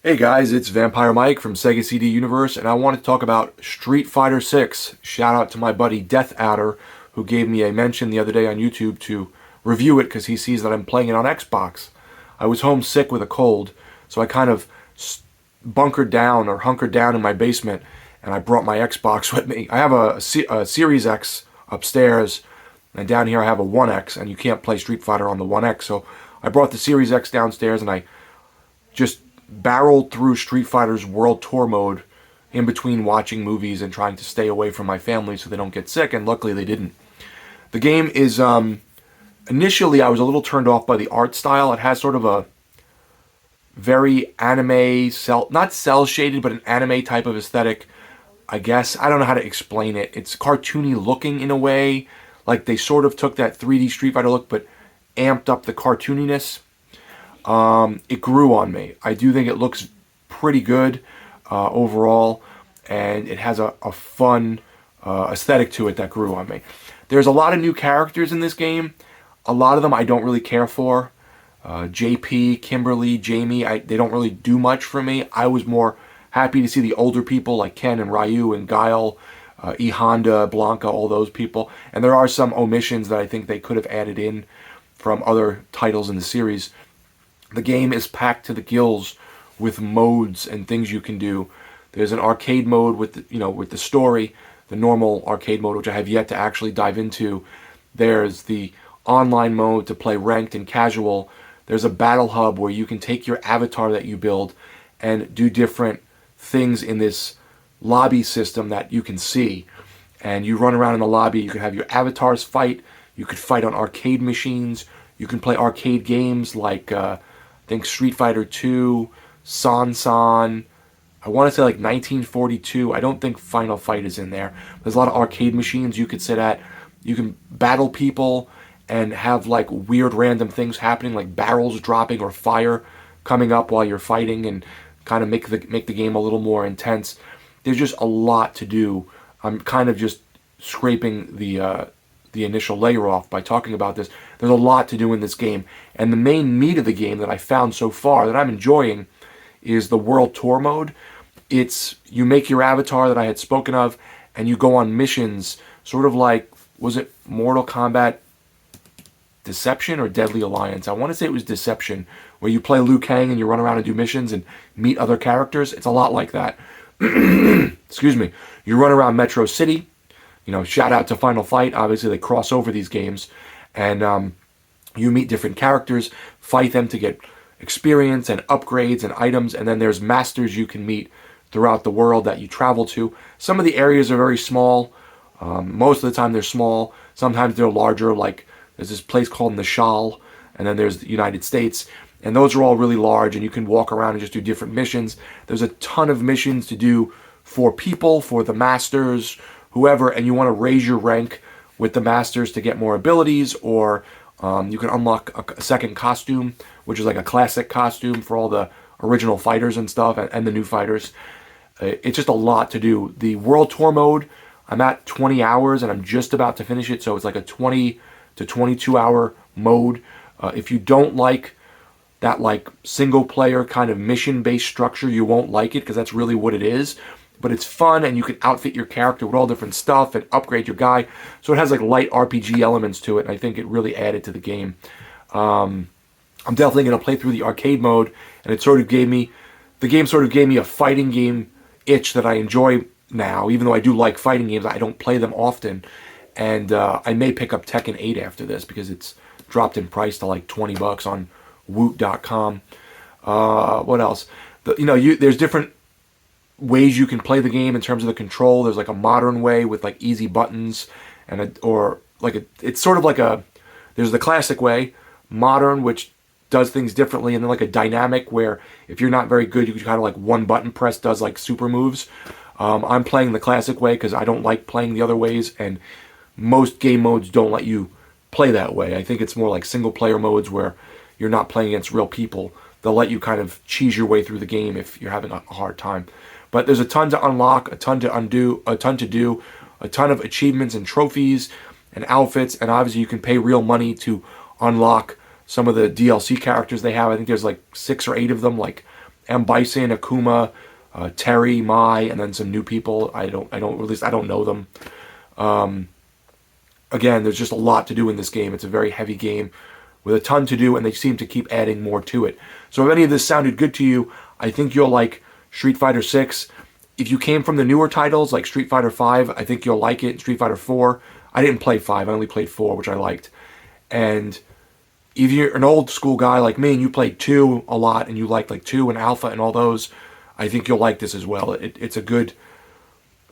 Hey guys, it's Vampire Mike from Sega CD Universe, and I want to talk about Street Fighter 6. Shout out to my buddy Death Adder, who gave me a mention the other day on YouTube to review it because he sees that I'm playing it on Xbox. I was homesick with a cold, so I kind of bunkered down or hunkered down in my basement, and I brought my Xbox with me. I have a Series X upstairs, and down here I have a 1X, and you can't play Street Fighter on the 1X, so I brought the Series X downstairs, and I just barreled through Street Fighter's World Tour mode in between watching movies and trying to stay away from my family so they don't get sick, and luckily they didn't. The game is, initially I was a little turned off by the art style. It has sort of a very anime, not cell shaded, but an anime type of aesthetic, I guess. I don't know how to explain it. It's cartoony looking in a way, like they sort of took that 3D Street Fighter look, but amped up the cartooniness. It grew on me. I do think it looks pretty good overall, and it has a fun aesthetic to it that grew on me. There's a lot of new characters in this game. A lot of them I don't really care for. JP, Kimberly, Jamie, they don't really do much for me. I was more happy to see the older people like Ken and Ryu and Guile, E Honda, Blanca, all those people. And there are some omissions that I think they could have added in from other titles in the series. The game is packed to the gills with modes and things you can do. There's an arcade mode with with the story, the normal arcade mode, which I have yet to actually dive into. There's the online mode to play ranked and casual. There's a battle hub where you can take your avatar that you build and do different things in this lobby system that you can see. And you run around in the lobby. You can have your avatars fight. You could fight on arcade machines. You can play arcade games like I think Street Fighter 2, San. I want to say like 1942. I don't think Final Fight is in there. There's a lot of arcade machines you could sit at. You can battle people and have like weird random things happening, like barrels dropping or fire coming up while you're fighting, and kind of make the game a little more intense. There's just a lot to do. I'm kind of just scraping the initial layer off by talking about this. There's a lot to do in this game, and the main meat of the game that I found so far that I'm enjoying is the World Tour mode. It's you make your avatar that I had spoken of, and you go on missions, sort of like, was it Mortal Kombat Deception or Deadly Alliance? I want to say it was Deception, where you play Liu Kang and you run around and do missions and meet other characters. It's a lot like that. Excuse me. You run around Metro City. Shout out to Final Fight. Obviously, they cross over these games, and you meet different characters, fight them to get experience and upgrades and items, and then there's masters you can meet throughout the world that you travel to. Some of the areas are very small. Most of the time, they're small. Sometimes they're larger, like there's this place called Nishal, and then there's the United States, and those are all really large, and you can walk around and just do different missions. There's a ton of missions to do for people, for the masters, whoever, and you want to raise your rank with the masters to get more abilities, or you can unlock a second costume, which is like a classic costume for all the original fighters and stuff, and the new fighters. It's just a lot to do. The World Tour mode, I'm at 20 hours, and I'm just about to finish it, so it's like a 20 to 22 hour mode. If you don't like that like single player kind of mission based structure, you won't like it, because that's really what it is. But it's fun, and you can outfit your character with all different stuff and upgrade your guy. So it has like light RPG elements to it, and I think it really added to the game. I'm definitely going to play through the arcade mode, and the game sort of gave me a fighting game itch that I enjoy now. Even though I do like fighting games, I don't play them often. And I may pick up Tekken 8 after this, because it's dropped in price to like $20 on Woot.com. What else? There's different ways you can play the game in terms of the control. There's like a modern way with like easy buttons, it's sort of like there's the classic way, modern, which does things differently, and then like a dynamic where if you're not very good, you can kind of like one button press does like super moves. I'm playing the classic way because I don't like playing the other ways, and most game modes don't let you play that way. I think it's more like single player modes where you're not playing against real people. They'll let you kind of cheese your way through the game if you're having a hard time. But there's a ton to unlock, a ton to do, a ton of achievements and trophies and outfits, and obviously you can pay real money to unlock some of the DLC characters they have. I think there's like 6 or 8 of them, like M. Bison, Akuma, Terry, Mai, and then some new people. I don't know them. Again, there's just a lot to do in this game. It's a very heavy game with a ton to do, and they seem to keep adding more to it. So if any of this sounded good to you, I think you'll like Street Fighter 6. If you came from the newer titles like Street Fighter 5, I think you'll like it. Street Fighter 4, I didn't play 5, I only played 4, which I liked. And if you're an old school guy like me and you played 2 a lot and you liked like 2 and Alpha and all those, I think you'll like this as well. It's a good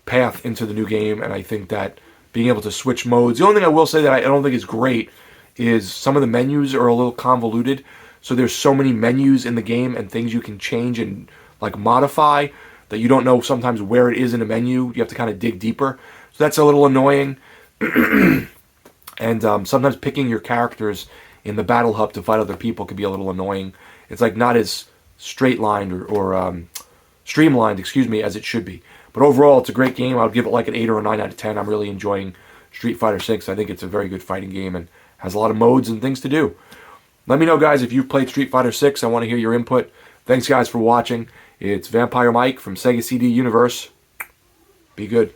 path into the new game, and I think that being able to switch modes. The only thing I will say that I don't think is great is some of the menus are a little convoluted. So there's so many menus in the game and things you can change and like modify that you don't know sometimes where it is in a menu. You have to kind of dig deeper. So that's a little annoying. And sometimes picking your characters in the battle hub to fight other people can be a little annoying. It's like not as straight-lined or streamlined, as it should be. But overall, it's a great game. I would give it like an 8 or a 9 out of 10. I'm really enjoying Street Fighter 6. I think it's a very good fighting game and has a lot of modes and things to do. Let me know, guys, if you've played Street Fighter 6. I want to hear your input. Thanks, guys, for watching. It's Vampire Mike from Sega CD Universe. Be good.